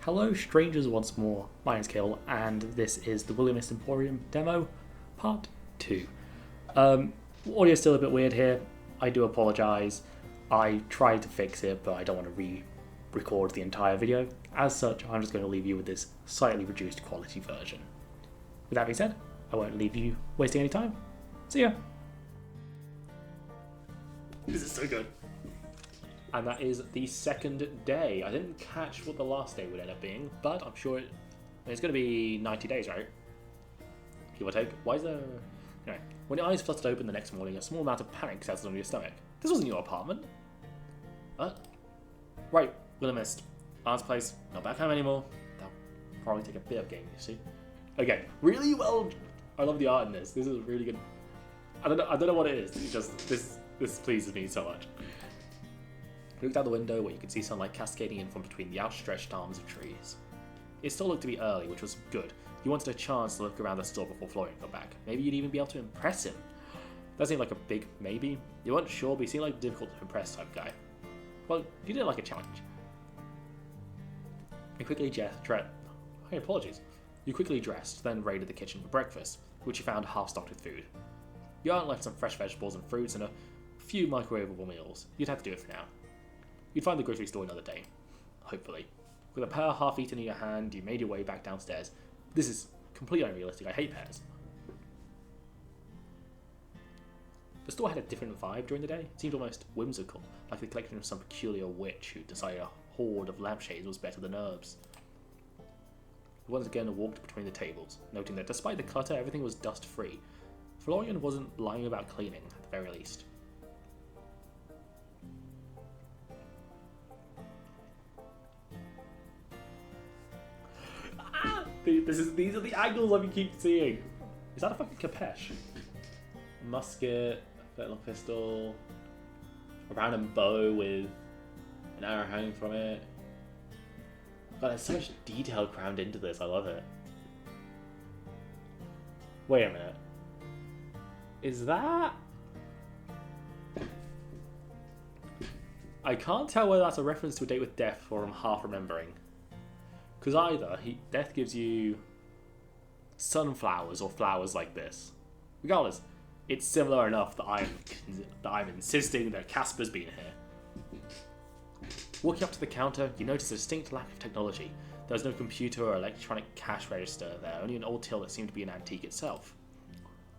Hello strangers once more, my name's Kill, and this is the Willowmist Emporium demo, part 2. Audio's still a bit weird here, I do apologise. I tried to fix it, but I don't want to re-record the entire video. As such, I'm just going to leave you with this slightly reduced quality version. With that being said, I won't leave you wasting any time. See ya! This is so good. And that is the second day. I didn't catch what the last day would end up being, but I'm sure it's going to be 90 days, right? Give or take. Why is there... Anyway, when your eyes fluttered open the next morning, a small amount of panic settled on your stomach. This wasn't your apartment. What? Right, Willowmist. Aunt's place. Not back home anymore. That'll probably take a bit of getting, you see. Okay, really well... I love the art in this. This is really good. I don't know what it is. It's just... This pleases me so much. He looked out the window where you could see sunlight cascading in from between the outstretched arms of trees. It still looked to be early, which was good. You wanted a chance to look around the store before Florian got back. Maybe you'd even be able to impress him. That seemed like a big maybe. You weren't sure, but he seemed like a difficult to impress type guy. Well, you didn't like a challenge. You quickly You quickly dressed, then raided the kitchen for breakfast, which you found half stocked with food. Your aunt left some fresh vegetables and fruits and a few microwavable meals. You'd have to do it for now. You'd find the grocery store another day. Hopefully. With a pear half eaten in your hand, you made your way back downstairs. This is completely unrealistic. I hate pears. The store had a different vibe during the day. It seemed almost whimsical, like the collection of some peculiar witch who decided a hoard of lampshades was better than herbs. You once again walked between the tables, noting that despite the clutter, everything was dust-free. Florian wasn't lying about cleaning, at the very least. These are the angles I keep seeing. Is that a fucking Capesh? A musket, a little pistol, a random bow with an arrow hanging from it. God, there's so much detail crammed into this. I love it. Wait a minute. Is that... I can't tell whether that's a reference to A Date with Death or I'm half remembering. Because either Death gives you sunflowers or flowers like this. Regardless, it's similar enough that I'm insisting that Casper's been here. Walking up to the counter, you notice a distinct lack of technology. There was no computer or electronic cash register there, only an old till that seemed to be an antique itself.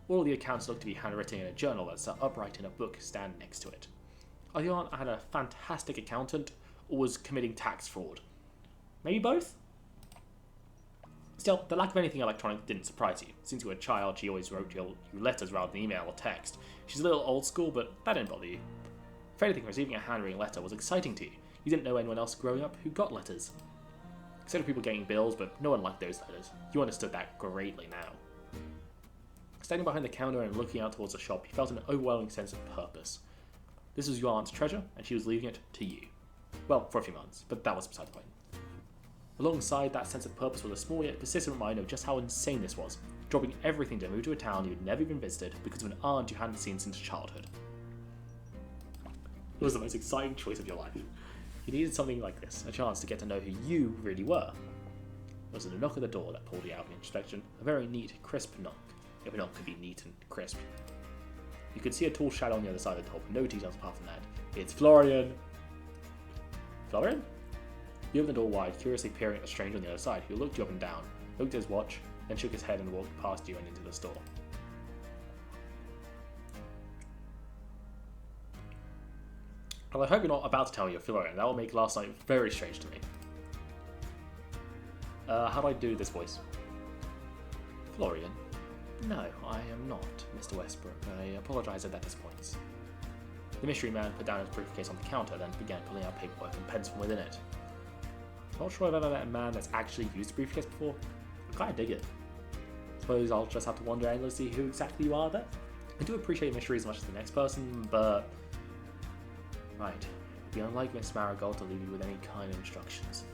All of the accounts looked to be handwritten in a journal that sat upright in a book standing next to it. Either your aunt had a fantastic accountant or was committing tax fraud. Maybe both? Still, the lack of anything electronic didn't surprise you. Since you were a child, she always wrote you letters rather than email or text. She's a little old school, but that didn't bother you. If anything, receiving a handwritten letter was exciting to you. You didn't know anyone else growing up who got letters. Instead of people getting bills, but no one liked those letters. You understood that greatly now. Standing behind the counter and looking out towards the shop, you felt an overwhelming sense of purpose. This was your aunt's treasure, and she was leaving it to you. Well, for a few months, but that was beside the point. Alongside that sense of purpose was a small yet persistent reminder of just how insane this was, dropping everything to move to a town you'd never even visited because of an aunt you hadn't seen since childhood. It was the most exciting choice of your life. You needed something like this, a chance to get to know who you really were. There was a knock at the door that pulled you out of inspection, a very neat, crisp knock, if a knock could be neat and crisp. You could see a tall shadow on the other side of the door, but no details apart from that. It's Florian! Florian? You opened the door wide, curiously peering at a stranger on the other side, who looked you up and down, looked at his watch, then shook his head and walked past you and into the store. Well, I hope you're not about to tell me you're Florian. That will make last night very strange to me. How do I do this voice? Florian? No, I am not, Mr. Westbrook. I apologise if that disappoints. The mystery man put down his briefcase on the counter, then began pulling out paperwork and pens from within it. Not sure I've ever met a man that's actually used a briefcase before. I kinda dig it. Suppose I'll just have to wonder endlessly who exactly you are then. I do appreciate mystery as much as the next person, but... Right. It'd be unlike Miss Marigold to leave you with any kind of instructions.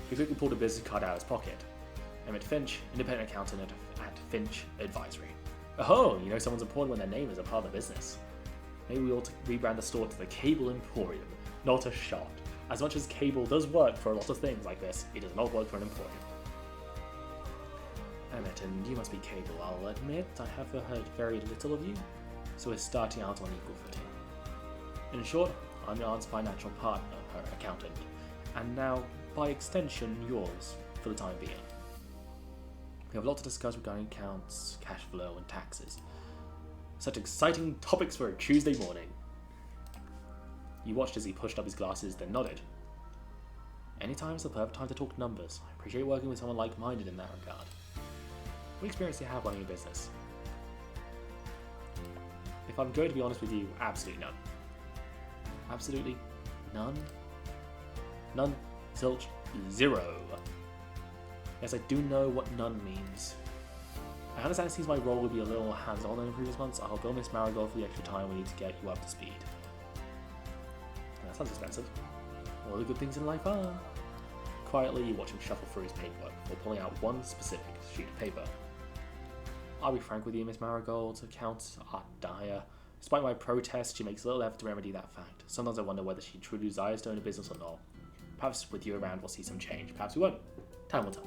He quickly pulled a business card out of his pocket. Emmett Finch, independent accountant at Finch Advisory. Oh, you know someone's important when their name is a part of the business. Maybe we ought to rebrand the store to the Cable Emporium, not a shop. As much as cable does work for a lot of things like this, it does not work for an emporium. Emmett, and you must be Cable. I'll admit I have heard very little of you, so we're starting out on equal footing. In short, I'm your aunt's financial partner, her accountant, and now, by extension, yours, for the time being. We have a lot to discuss regarding accounts, cash flow, and taxes. Such exciting topics for a Tuesday morning. You watched as he pushed up his glasses, then nodded. Anytime is the perfect time to talk numbers. I appreciate working with someone like-minded in that regard. What experience do you have running a business? If I'm going to be honest with you, absolutely none. Absolutely none? None, zilch, zero. Yes, I do know what none means. I understand it seems my role will be a little hands-on in the previous months. I'll bill Miss Marigold for the extra time we need to get you up to speed. That sounds expensive. All the good things in life are. Quietly, you watch him shuffle through his paperwork before pulling out one specific sheet of paper. I'll be frank with you, Miss Marigold. Accounts are dire. Despite my protest, she makes little effort to remedy that fact. Sometimes I wonder whether she truly desires to own a business or not. Perhaps with you around we'll see some change. Perhaps we won't. Time will tell.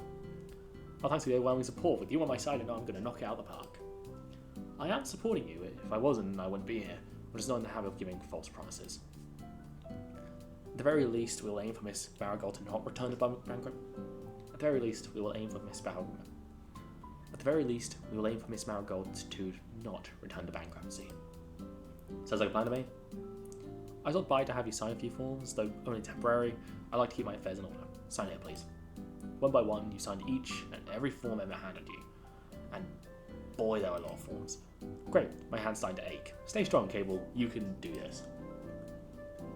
Well, thanks for the overwhelming support. With you on my side, I know I'm going to knock it out of the park. I am supporting you. If I wasn't, I wouldn't be here. I'm just not in the habit of giving false promises. At the very least, we'll aim for Miss Marigold to not return to bankruptcy. At the very least, we will aim for Miss Marigold. At the very least, we will aim for Miss Marigold to not return to bankruptcy. Sounds like a plan to me. I thought by to have you sign a few forms, though only temporary. I like to keep my affairs in order. Sign here, please. One by one, you signed each and every form ever handed you. And boy, there were a lot of forms. Great, my hand's starting to ache. Stay strong, Cable. You can do this.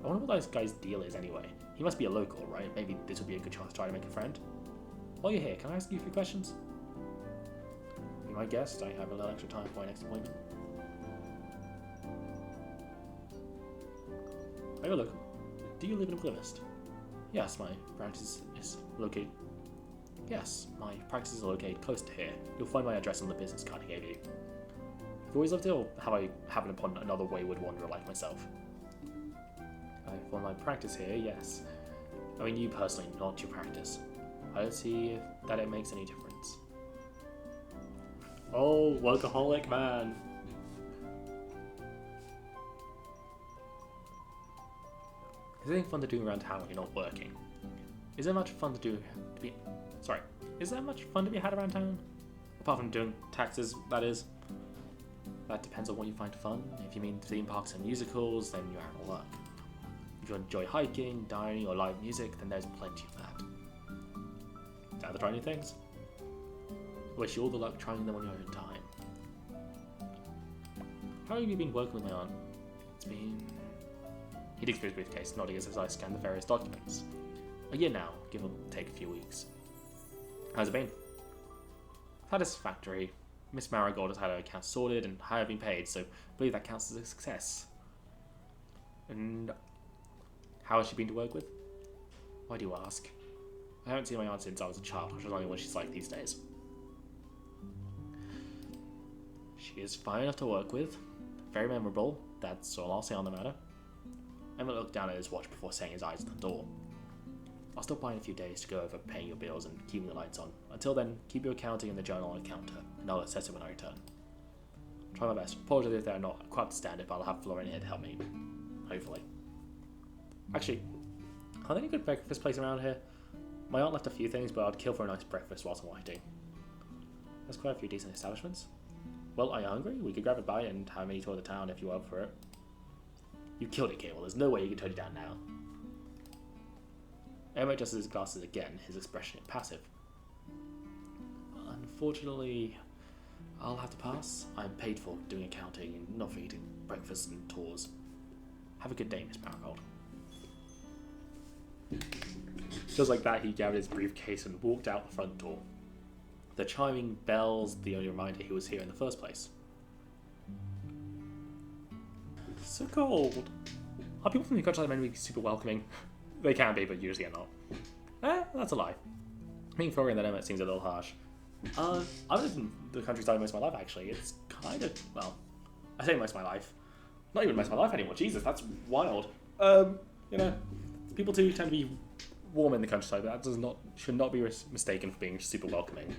I wonder what this guy's deal is anyway. He must be a local, right? Maybe this would be a good chance to try to make a friend. While you're here, can I ask you a few questions? Be my guest. I have a little extra time for my next appointment. Are you a local? Do you live in Willowmist? Yes, my practice is located. Yes, my practice is located close to here. You'll find my address on the business card I gave you. Have you always lived here, or have I happened upon another wayward wanderer like myself? For my practice here, yes. I mean, you personally, not your practice. I don't see that it makes any difference. Oh, workaholic man. Is there anything fun to do around town when you're not working? Is there much fun Is there much fun to be had around town? Apart from doing taxes, that is. That depends on what you find fun. If you mean theme parks and musicals, then you're out of luck. If you enjoy hiking, dining, or live music, then there's plenty of that. Down to try new things? I wish you all the luck trying them on your own time. How long have you been working with my aunt? It's been... He digs through his briefcase, nodding as his eyes scan the various documents. A year now, give or take a few weeks. How's it been? Satisfactory. Miss Marigold has had her accounts sorted and I have been paid, so I believe that counts as a success. And how has she been to work with? Why do you ask? I haven't seen my aunt since I was a child, which is only what she's like these days. She is fine enough to work with. Very memorable, that's all I'll say on the matter. Emmett looked down at his watch before setting his eyes at the door. I'll stop by in a few days to go over paying your bills and keeping the lights on. Until then, keep your accounting in the journal on a counter, and I'll assess it when I return. Try my best. Apologize if they're not quite up to standard, but I'll have Florian here to help me. Hopefully. Actually, are there any good breakfast places around here? My aunt left a few things, but I'd kill for a nice breakfast whilst I'm waiting. There's quite a few decent establishments. Well, are you hungry? We could grab a bite and have a mini tour of the town if you're up for it. You killed it, Cable. There's no way you can turn it down now. Emma adjusts his glasses again, his expression impassive. Unfortunately, I'll have to pass. I'm paid for doing accounting and not for eating breakfast and tours. Have a good day, Miss Marigold. Just like that, he gathered his briefcase and walked out the front door. The chiming bells, the only reminder he was here in the first place. So cold. Are people from the countryside meant to be super welcoming? They can be, but usually are not. That's a lie. Being Florian and Emmett seems a little harsh. I've lived in the countryside most of my life, actually. It's kind of, well, I say most of my life. Not even most of my life anymore. Jesus, that's wild. You know, People too tend to be warm in the countryside, but that should not be mistaken for being super welcoming.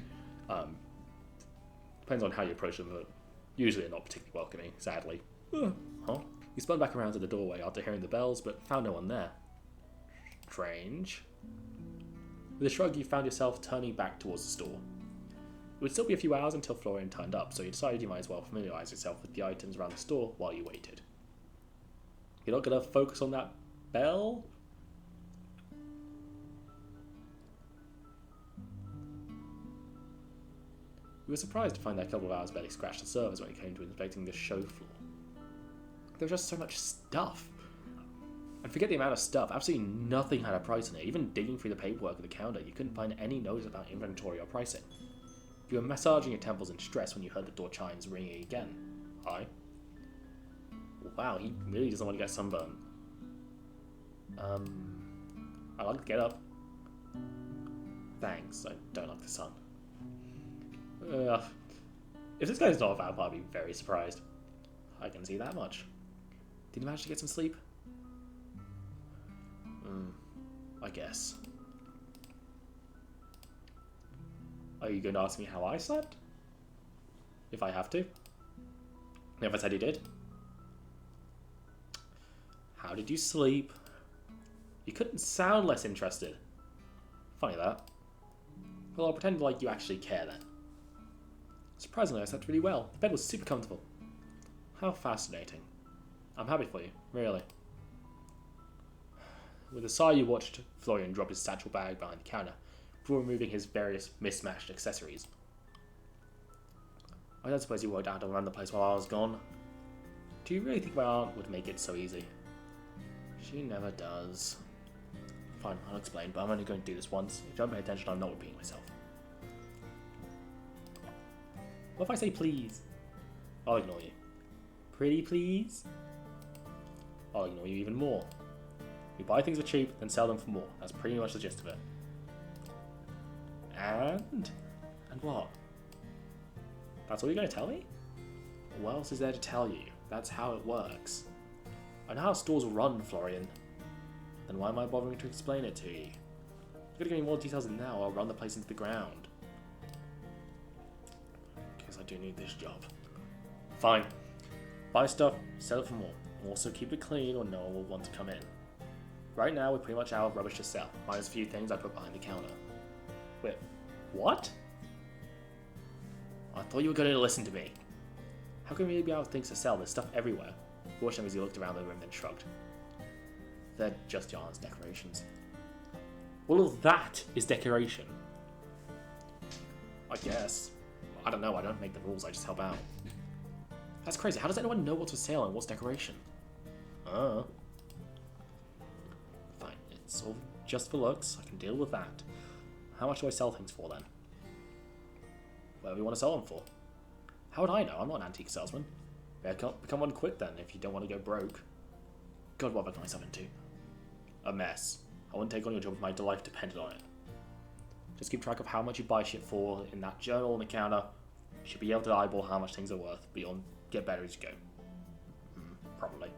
Depends on how you approach them, but usually they're not particularly welcoming, sadly. Huh? You spun back around to the doorway after hearing the bells, but found no one there. Strange. With a shrug, you found yourself turning back towards the store. It would still be a few hours until Florian turned up, so you decided you might as well familiarise yourself with the items around the store while you waited. You're not going to focus on that bell? You were surprised to find that a couple of hours barely scratched the surface when it came to inspecting the show floor. There was just so much stuff. And forget the amount of stuff, absolutely nothing had a price on it. Even digging through the paperwork at the counter, you couldn't find any notes about inventory or pricing. You were massaging your temples in stress when you heard the door chimes ringing again. Hi. Wow, he really doesn't want to get sunburned. I like to get up. Thanks, I don't like the sun. If this guy's not a vampire, I'd be very surprised. I can see that much. Did you manage to get some sleep? I guess. Are you going to ask me how I slept? If I have to? If I said you did? How did you sleep? You couldn't sound less interested. Funny that. Well, I'll pretend like you actually care then. Surprisingly, I slept really well. The bed was super comfortable. How fascinating. I'm happy for you, really. With a sigh, you watched Florian drop his satchel bag behind the counter before removing his various mismatched accessories. I don't suppose you worked out to run the place while I was gone. Do you really think my aunt would make it so easy? She never does. Fine, I'll explain, but I'm only going to do this once. If you don't pay attention, I'm not repeating myself. What if I say please? I'll ignore you. Pretty please? I'll ignore you even more. We buy things for cheap, then sell them for more. That's pretty much the gist of it. And what? That's all you're going to tell me? What else is there to tell you? That's how it works. I know how stores run, Florian. Then why am I bothering to explain it to you? You're going to give me more details now, or I'll run the place into the ground. Guess I do need this job. Fine. Buy stuff, sell it for more. Also keep it clean or no one will want to come in. Right now we're pretty much out of rubbish to sell, minus a few things I put behind the counter. Wait, what? I thought you were going to listen to me. How can we really be out of things to sell? There's stuff everywhere. You watched him as he looked around the room and shrugged. They're just your aunt's decorations. All of that is decoration. I guess. I don't know, I don't make the rules, I just help out. That's crazy, how does anyone know what's for sale and what's decoration? Fine, it's all just for looks, I can deal with that. How much do I sell things for then? Whatever you want to sell them for. How would I know? I'm not an antique salesman. Become one quick then, if you don't want to go broke. God, what have I got myself into? A mess. I wouldn't take on your job if my life depended on it. Just keep track of how much you buy shit for in that journal on the counter. You should be able to eyeball how much things are worth, but you'll get better as you go. Probably.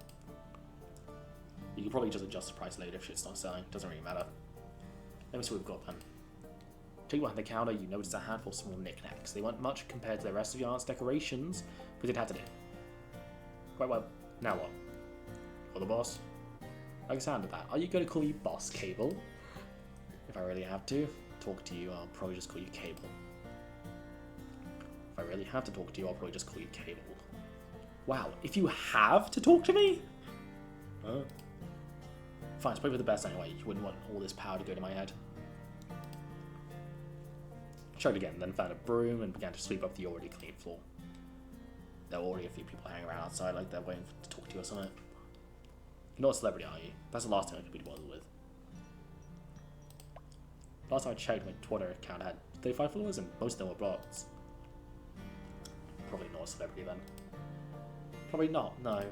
You can probably just adjust the price later if shit's not selling. Doesn't really matter. Let me see what we've got then. Take behind the counter, you notice a handful of small knickknacks. They weren't much compared to the rest of your aunt's decorations, but it had to do. Quite well. Now what? You're the boss? I like the sound of that. Are you going to call me Boss Cable? If I really have to talk to you, I'll probably just call you Cable. If I really have to talk to you, I'll probably just call you Cable. Wow, if you have to talk to me? Fine, it's probably for the best anyway. You wouldn't want all this power to go to my head. Shrugged again, then found a broom and began to sweep up the already clean floor. There were already a few people hanging around outside like they're waiting to talk to you or something. You're not a celebrity, are you? That's the last thing I could be bothered with. Last time I checked, my Twitter account had 35 followers and most of them were bots. Probably not a celebrity then. Probably not, no.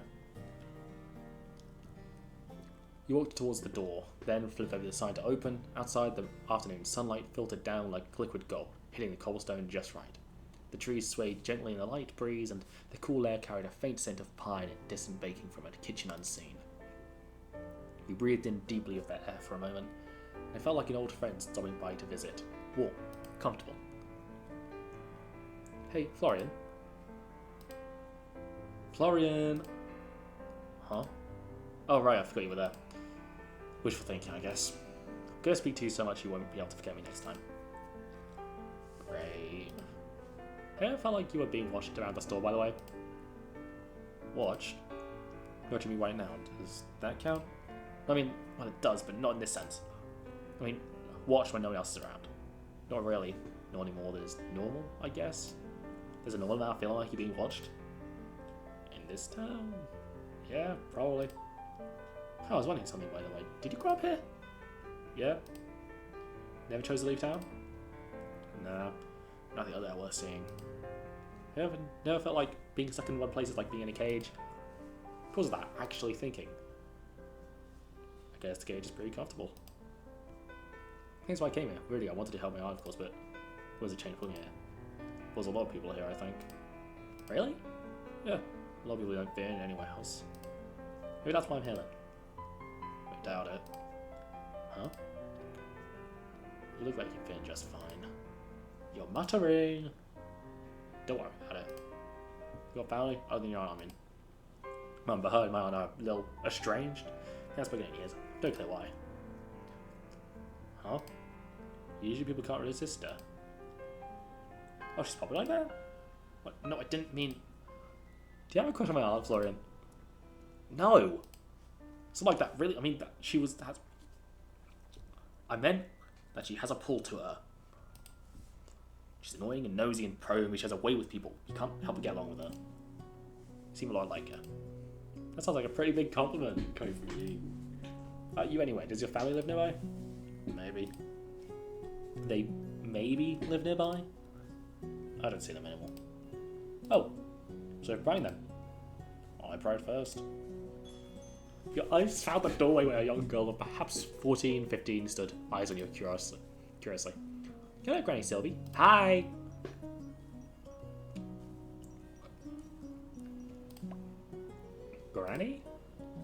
You walked towards the door, then flipped over the sign to open. Outside, the afternoon sunlight filtered down like liquid gold, hitting the cobblestone just right. The trees swayed gently in the light breeze, and the cool air carried a faint scent of pine and distant baking from a kitchen unseen. We breathed in deeply of their air for a moment. I felt like an old friend stopping by to visit. Warm, comfortable. Hey, Florian. Florian! Huh? Oh, right, I forgot you were there. Wishful thinking, I guess. I'm gonna speak to you so much you won't be able to forget me next time. Great. Hey, I felt like you were being watched around the store, by the way. Watched? Watching me right now. Does that count? I mean, well, it does, but not in this sense. I mean, watched when no one else is around. Not really. Not anymore than is normal, I guess. There's a normal amount of feeling like you're being watched. In this town? Yeah, probably. Oh, I was wondering something, by the way. Did you grow up here? Yeah? Never chose to leave town? Nah. Nothing other worth seeing. Never felt like being stuck in one place is like being in a cage. What was that? Actually thinking. I guess the cage is pretty comfortable. That's why I came here. Really, I wanted to help my aunt, of course, but it was a change putting here. There's a lot of people here, I think. Really? Yeah. A lot of people don't fit in anywhere else. Maybe that's why I'm here then. I doubt it. Huh? You look like you fit in just fine. You're muttering! Don't worry about it. You got family? Other than your aunt, I mean. Mum, but her and my aunt are a little estranged. That's been in years. Don't care why. Huh? Usually people can't really resist her. Oh, she's probably like that? What? No, I didn't mean... Do you have a crush on my aunt, Florian? No! It's not like that, really. I mean, that she was... I meant that she has a pull to her. She's annoying and nosy and probing, but she has a way with people. You can't help but get along with her. You seem a lot like her. That sounds like a pretty big compliment coming from you. You anyway, does your family live nearby? Maybe. They maybe live nearby? I don't see them anymore. Oh, so Brian then. I pried first. Your eyes found the doorway where a young girl of perhaps 14, 15 stood, eyes on you curiously. Hello, Granny Sylvie. Hi! Granny?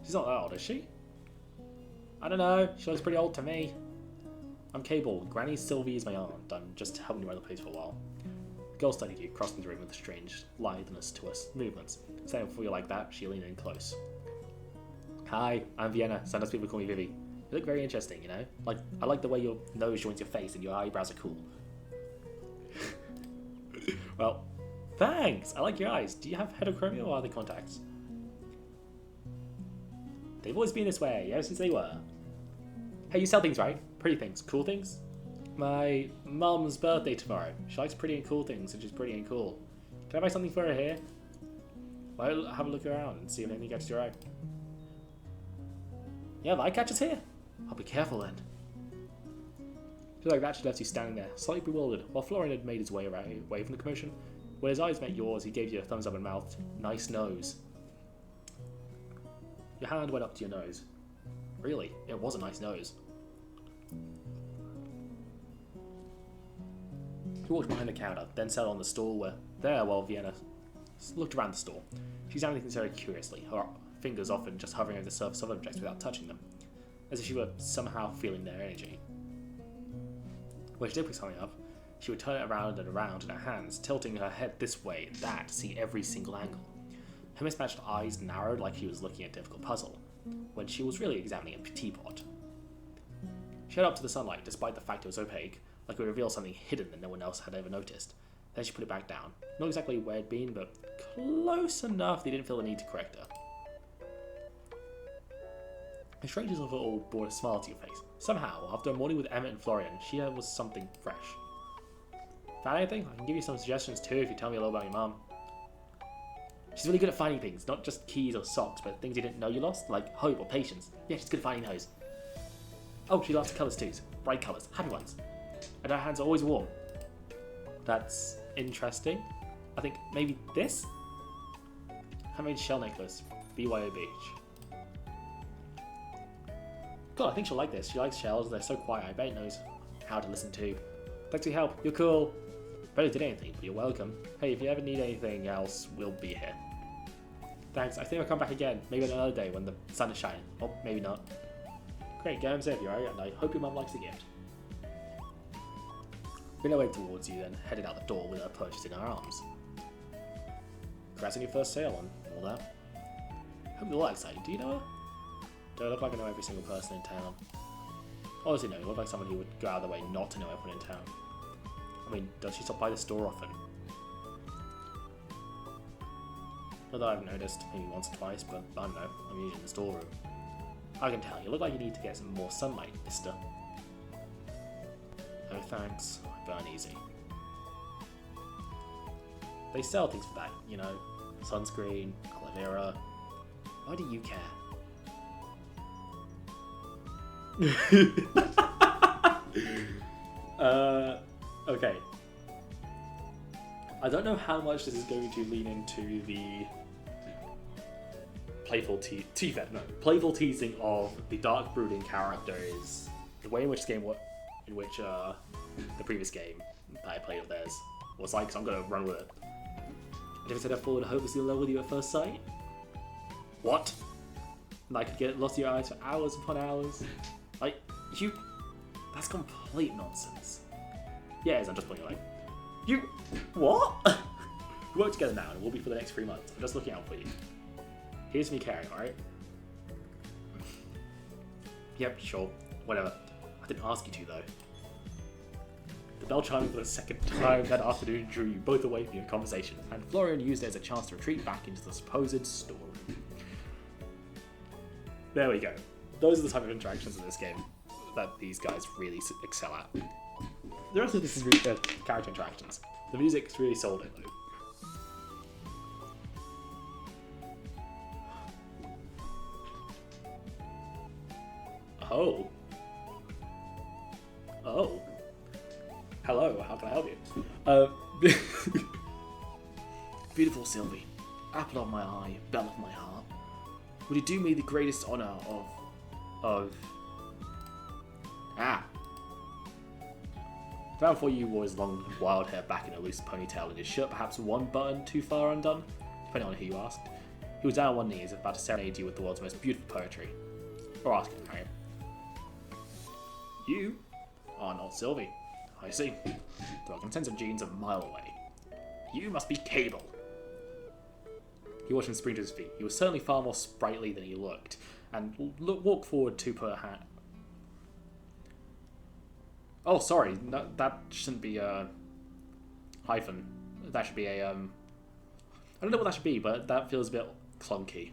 She's not that old, is she? I don't know. She looks pretty old to me. I'm Cable. Granny Sylvie is my aunt. I'm just helping you around the place for a while. The girl studied you, crossing the room with a strange litheness to her movements. Standing before you like that, she leaned in close. Hi, I'm Vienna. Sometimes people call me Vivi. You look very interesting, you know? Like, I like the way your nose joins your face and your eyebrows are cool. Well, thanks! I like your eyes. Do you have heterochromia or are they contacts? They've always been this way, ever since they were. Hey, you sell things, right? Pretty things. Cool things? My mum's birthday tomorrow. She likes pretty and cool things, and she's pretty and cool. Can I buy something for her here? Well, have a look around and see if anything catches your eye. Yeah, the eye catches here. I'll be careful then. Just like that, she left you standing there, slightly bewildered, while Florian had made his way away from the commotion. When his eyes met yours, he gave you a thumbs up and mouthed, "Nice nose." Your hand went up to your nose. Really, it was a nice nose. He walked behind the counter, then sat on the stool while Vienna looked around the store. She examined things very curiously, her fingers often just hovering over the surface of objects without touching them, as if she were somehow feeling their energy. When she did pick something up, she would turn it around and around in her hands, tilting her head this way and that to see every single angle. Her mismatched eyes narrowed like she was looking at a difficult puzzle, when she was really examining a teapot. She held up to the sunlight, despite the fact it was opaque, like it would reveal something hidden that no one else had ever noticed. Then she put it back down. Not exactly where it'd been, but close enough they didn't feel the need to correct her. The strangers of it all brought a smile to your face. Somehow, after a morning with Emmett and Florian, she was something fresh. Found anything? I can give you some suggestions too if you tell me a little about your mum. She's really good at finding things, not just keys or socks, but things you didn't know you lost, like hope or patience. Yeah, she's good at finding those. Oh, she loves colours too, bright colours, happy ones. And her hands are always warm. That's interesting. I think maybe this? Handmade shell necklace, BYOB. God, I think she'll like this. She likes shells, they're so quiet, I bet it knows how to listen to. Thanks for your help, you're cool. Barely did anything, but you're welcome. Hey, if you ever need anything else, we'll be here. Thanks, I think I'll come back again, maybe on another day when the sun is shining. Or maybe not. Great, get home safe, alright? And I hope your mum likes the gift. Made our way towards you, then headed out the door with her purchase in her arms. Congrats on your first sale and all that. Hope you like exciting. Do you know her? Do I look like I know every single person in town? Honestly, no, you look like someone who would go out of their way not to know everyone in town. I mean, does she stop by the store often? Not that I've noticed, maybe once or twice, but I don't know, I'm usually in the storeroom. I can tell, you look like you need to get some more sunlight, mister. Oh thanks, I burn easy. They sell things for that, you know, sunscreen, aloe vera. Why do you care? Okay. I don't know how much this is going to lean into the playful teasing of the dark brooding characters, the way in which the previous game that I played of theirs was like, so I'm gonna run with it. Never said I fallen hopelessly in love with you at first sight? What? And I could get lost in your eyes for hours upon hours? Like, that's complete nonsense. Yes, I'm just pulling your leg. What? We work together now and we'll be for the next 3 months. I'm just looking out for you. Here's me caring, alright? Yep, sure. Whatever. I didn't ask you to, though. The bell chimed for the second time that afternoon drew you both away from your conversation, and Florian used it as a chance to retreat back into the supposed storeroom. There we go. Those are the type of interactions in this game that these guys really excel at. The rest of this is really character interactions. The music's really sold it, though. Oh. Oh. Hello, how can I help you? Beautiful Sylvie, apple of my eye, belle of my heart. Would you do me the greatest honour of... The man before you wore his long wild hair back in a loose ponytail and his shirt perhaps one button too far undone, depending on who you asked. He was down on one knee as if about to serenade you with the world's most beautiful poetry. Or ask him to marry him. You are not Sylvie. I see. Though I can sense her genes a mile away. You must be Cable. He watched him spring to his feet. He was certainly far more sprightly than he looked, and walked forward to put a hand. Oh, sorry. No, that shouldn't be a hyphen. That should be a I don't know what that should be, but that feels a bit clunky.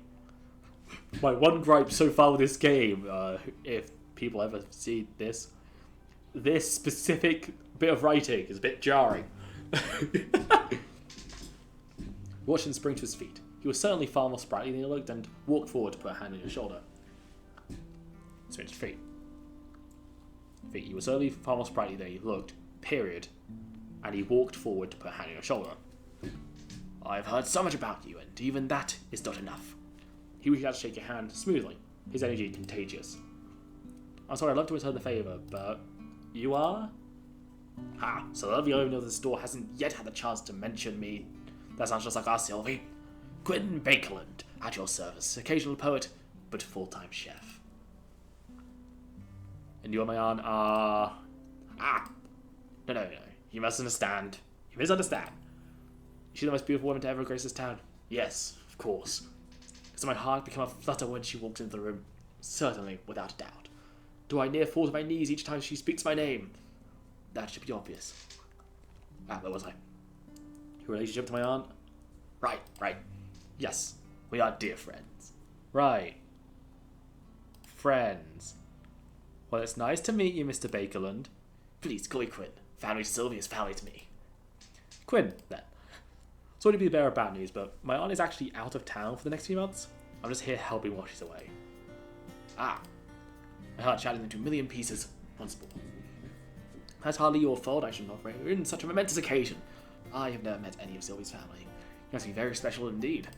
My one gripe so far with this game, if people ever see this specific bit of writing is a bit jarring. Watched him spring to his feet. He was certainly far more sprightly than he looked, and walked forward to put a hand on your shoulder. Spring to his feet. He was certainly far more sprightly than he looked, period. And he walked forward to put a hand on your shoulder. I've heard so much about you, and even that is not enough. He reached out to shake your hand smoothly, his energy contagious. I'm sorry, I'd love to return the favour, but you are? Ha, so the lovely owner of the store hasn't yet had the chance to mention me. That sounds just like our Sylvie. Quentin Bakerland, at your service, occasional poet, but full-time chef. And you and my aunt are... No, you must understand. You misunderstand. She's the most beautiful woman to ever grace this town. Yes, of course. Does my heart become a flutter when she walks into the room? Certainly, without a doubt. Do I near fall to my knees each time she speaks my name? That should be obvious. Where was I? Your relationship to my aunt? Right. Yes, we are dear friends. Right. Friends. Well, it's nice to meet you, Mr. Bakerland. Please, call me Quinn. Family Sylvie is family to me. Quinn, then. Sorry to be the bearer of bad news, but my aunt is actually out of town for the next few months. I'm just here helping while she's away. My heart shattered into a million pieces once more. That's hardly your fault, I should not bring in such a momentous occasion. I have never met any of Sylvie's family. You must be very special indeed.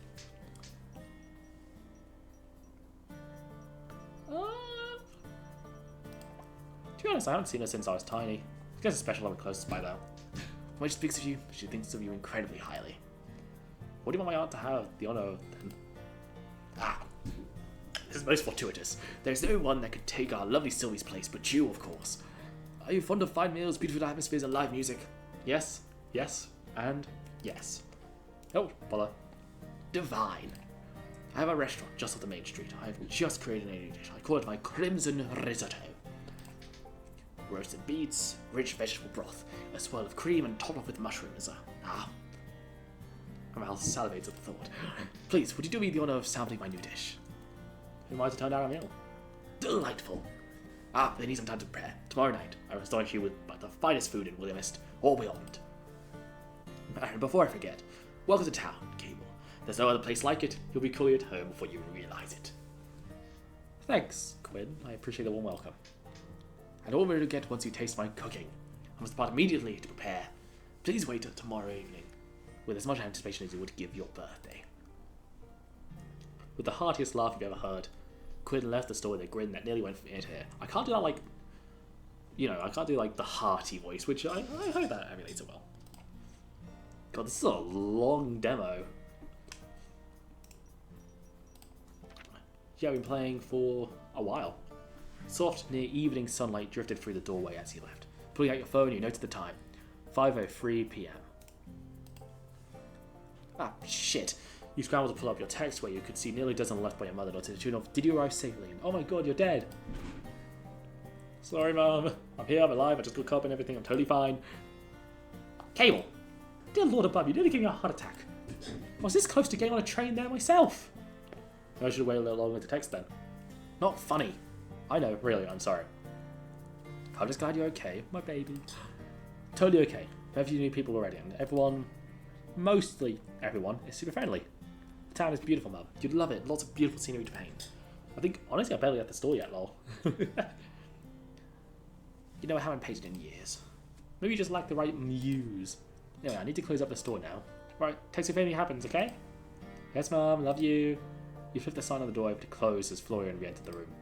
To be honest, I haven't seen her since I was tiny. I guess it's special I'm closest by now. When she speaks of you, she thinks of you incredibly highly. What do you want my aunt to have the honour of then? This is most fortuitous. There's no one that could take our lovely Sylvie's place but you, of course. Are you fond of fine meals, beautiful atmospheres, and live music? Yes, yes, and yes. Oh, bother. Divine. I have a restaurant just off the main street. I've just created a new dish. I call it my Crimson Risotto. Roasted beets, rich vegetable broth, a swirl of cream, and topped off with mushrooms. My mouth salivates at the thought. Please, would you do me the honor of sampling my new dish? Who might have turned down a meal? Delightful. They need some time to prepare. Tomorrow night, I will astonish you with the finest food in Willowmist, or beyond. And before I forget, welcome to town, Cable. There's no other place like it. You'll be coolly at home before you realise it. Thanks, Quinn. I appreciate the warm welcome. And all we'll get once you taste my cooking. I must depart immediately to prepare. Please wait till tomorrow evening, with as much anticipation as you would give your birthday. With the heartiest laugh you've ever heard, Quinn left the store with a grin that nearly went from ear to ear. I can't do that I can't do the hearty voice, which I hope that emulates it well. God, this is a long demo. Yeah, I've been playing for a while. Soft, near evening sunlight drifted through the doorway as he left. Pulling out your phone, you noted the time. 5:03 p.m. Ah, shit. You scrambled to pull up your text where you could see nearly a dozen left by your mother to the tune of, "Did you arrive safely?" And, "Oh my god, you're dead." "Sorry, Mum. I'm here, I'm alive, I just got up and everything, I'm totally fine." Cable! Dear Lord above, you nearly gave me a heart attack. I was this close to getting on a train there myself. I should have waited a little longer to text then. Not funny. I know, really, I'm sorry. I'm just glad you're okay, my baby. Totally okay. We have a few new people already, and everyone, mostly everyone, is super friendly. The town is beautiful, Mum. You'd love it. Lots of beautiful scenery to paint. I think, honestly, I barely left the store yet, lol. You know, I haven't painted in years. Maybe you just lack the right muse. Anyway, I need to close up the store now. Right, text if anything happens, okay? Yes, Mum, love you. You flipped the sign on the door over to close as Florian re-entered the room.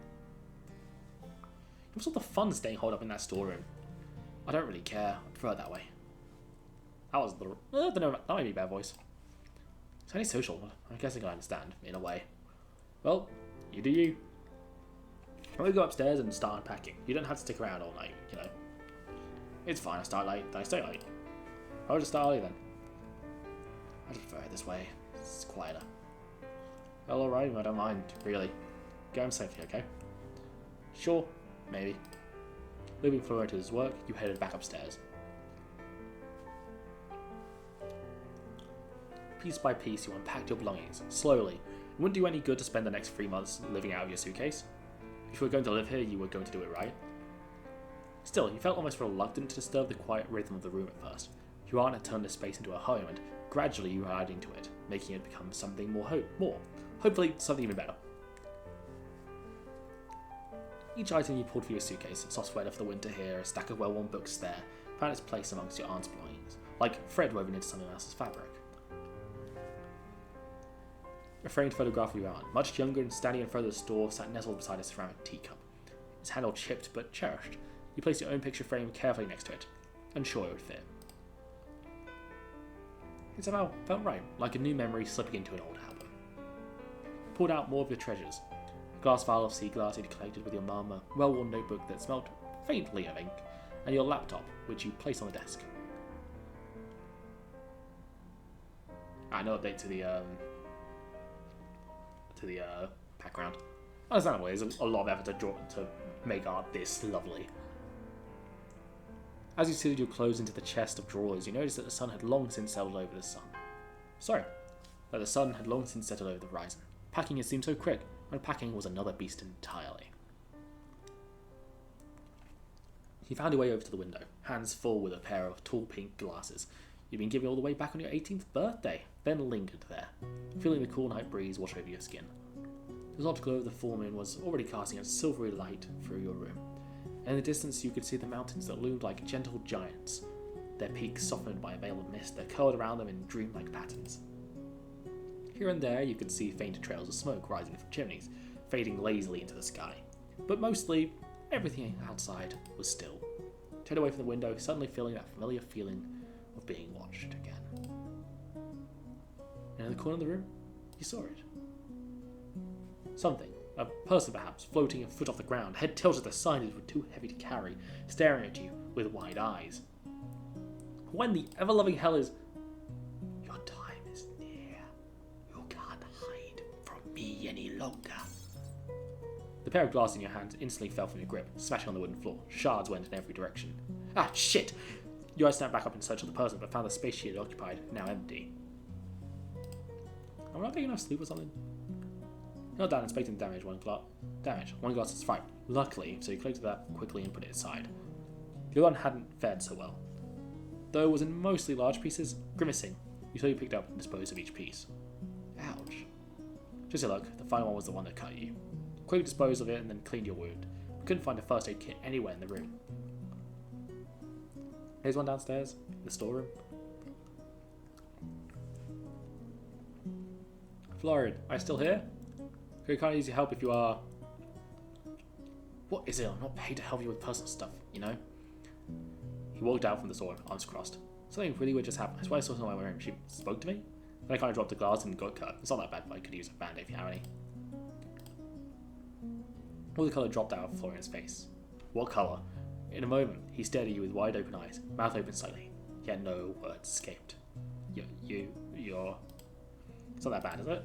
What's all the fun staying holed up in that storeroom? I don't really care. I prefer it that way. That was the... I don't know, that might be a bad voice. It's only social. I guess I can understand, in a way. Well, you do you. I'm gonna go upstairs and start unpacking. You don't have to stick around all night, you know. It's fine, I start late, then I stay late. I'll just start early then. I just prefer it this way. It's quieter. Well, alright, I don't mind, really. Go home safely, okay? Sure, maybe. Leaving Florian to his work, you headed back upstairs. Piece by piece, you unpacked your belongings, slowly. It wouldn't do any good to spend the next 3 months living out of your suitcase. If you were going to live here, you were going to do it right. Still, you felt almost reluctant to disturb the quiet rhythm of the room at first. Your aunt had turned this space into a home, and gradually you were adding to it, making it become something more. Hopefully, something even better. Each item you pulled from your suitcase, a soft sweater for the winter here, a stack of well-worn books there, found its place amongst your aunt's belongings, like thread woven into someone else's fabric. A framed photograph of your aunt, much younger and standing in front of the store, sat nestled beside a ceramic teacup. Its handle chipped but cherished. You placed your own picture frame carefully next to it, unsure it would fit. It somehow felt right, like a new memory slipping into an old album. You pulled out more of your treasures. A glass vial of sea glass you'd collected with your mum, a well-worn notebook that smelled faintly of ink, and your laptop, which you placed on the desk. No update to the background. Understandable, there's a lot of effort to make art this lovely. As you slid your clothes into the chest of drawers, you noticed that the sun had long since settled over the horizon. Packing had seemed so quick. Unpacking was another beast entirely. You found your way over to the window, hands full with a pair of tall pink glasses. You'd been given all the way back on your 18th birthday, then lingered there, feeling the cool night breeze wash over your skin. The soft glow of the full moon was already casting a silvery light through your room. In the distance you could see the mountains that loomed like gentle giants, their peaks softened by a veil of mist that curled around them in dreamlike patterns. Here and there you could see faint trails of smoke rising from chimneys, fading lazily into the sky. But mostly, everything outside was still. Turned away from the window, suddenly feeling that familiar feeling of being watched again. And in the corner of the room, you saw it. Something, A person perhaps, floating a foot off the ground, head tilted to the side as if it were too heavy to carry, staring at you with wide eyes. When the ever-loving hell is... Your time is near. You can't hide from me any longer. The pair of glasses in your hands instantly fell from your grip, smashing on the wooden floor. Shards went in every direction. Ah, shit! Your eyes snapped back up in search of the person, but found the space she had occupied, now empty. Am I not getting enough sleep or something? Knelt down, inspecting the damage. One glass is fine. Luckily, so you collected that quickly and put it aside. The other one hadn't fared so well. Though it was in mostly large pieces, grimacing, you slowly picked up and disposed of each piece. Ouch. Just your luck, the final one was the one that cut you. Quickly disposed of it and then cleaned your wound. You couldn't find a first aid kit anywhere in the room. Here's one downstairs, in the storeroom. Florian, are you still here? I can't use your help if you are... What is it? I'm not paid to help you with personal stuff, you know? He walked out from the store, arms crossed. Something really weird just happened. I swear I saw someone in my room. She spoke to me? Then I kind of dropped the glass and got cut. It's not that bad, but I could use a band-aid if you have any. All the colour dropped out of Florian's face. What colour? In a moment, he stared at you with wide open eyes, mouth open slightly, yet no words escaped. You're... It's not that bad, is it?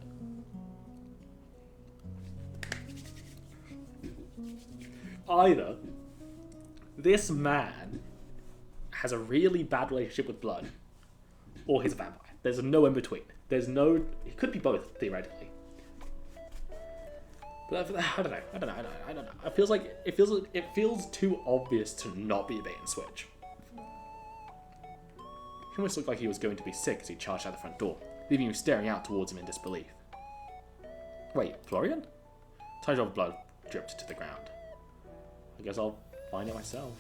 Either this man has a really bad relationship with blood, or he's a vampire. There's no in between. There's no... It could be both, theoretically. But I don't know. It feels too obvious to not be a bait and switch. He almost looked like he was going to be sick as he charged out the front door, leaving you staring out towards him in disbelief. Wait, Florian? A tiny drop of blood dripped to the ground. I guess I'll find it myself.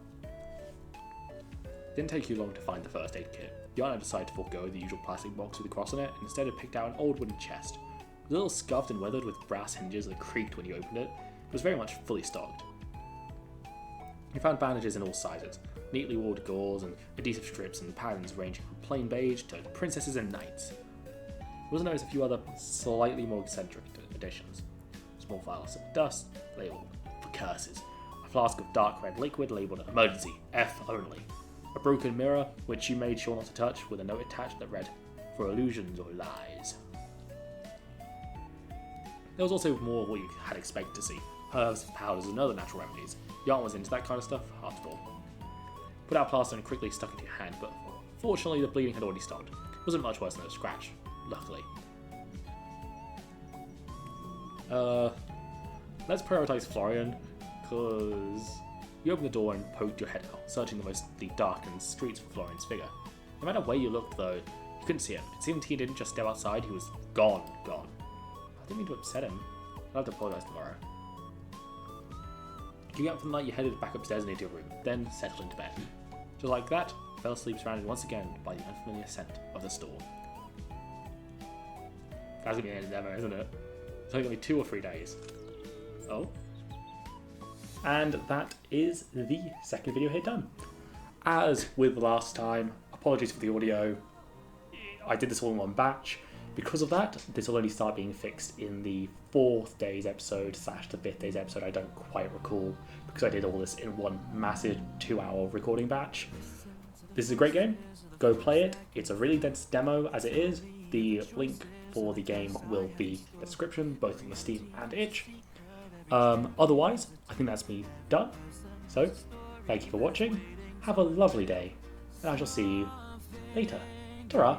It didn't take you long to find the first aid kit. Yana decided to forego the usual plastic box with a cross on it and instead had picked out an old wooden chest. It was a little scuffed and weathered with brass hinges that creaked when you opened it. It was very much fully stocked. You found bandages in all sizes, neatly walled gauze and adhesive strips and patterns ranging from plain beige to princesses and knights. You also noticed a few other slightly more eccentric additions. Small vials of dust, labelled for curses. A flask of dark red liquid labelled emergency, F only. A broken mirror, which you made sure not to touch, with a note attached that read, for illusions or lies. There was also more of what you had expected to see. Herbs, powders, and other natural remedies. Yarn was into that kind of stuff, after all. Put out plaster and quickly stuck it to your hand, but fortunately the bleeding had already stopped. It wasn't much worse than a scratch, luckily. Let's prioritize Florian, because you opened the door and poked your head out, searching the mostly darkened streets for Florian's figure. No matter where you looked, though, you couldn't see him. It seemed he didn't just step outside, he was gone. I didn't mean to upset him. I'll have to apologise tomorrow. Getting up for the night, you headed back upstairs and into your room, then settled into bed. Just like that, fell asleep surrounded once again by the unfamiliar scent of the store. That's gonna be the end ever, isn't it? It's only gonna be 2 or 3 days. Oh. And that is the second video here done. As with last time, apologies for the audio. I did this all in one batch. Because of that, this will only start being fixed in the 4th day's episode / the 5th day's episode. I don't quite recall because I did all this in one massive 2-hour recording batch. This is a great game. Go play it. It's a really dense demo as it is. The link for the game will be in the description, both on the Steam and itch. Otherwise, I think that's me done. So, thank you for watching. Have a lovely day, and I shall see you later. Ta-ra!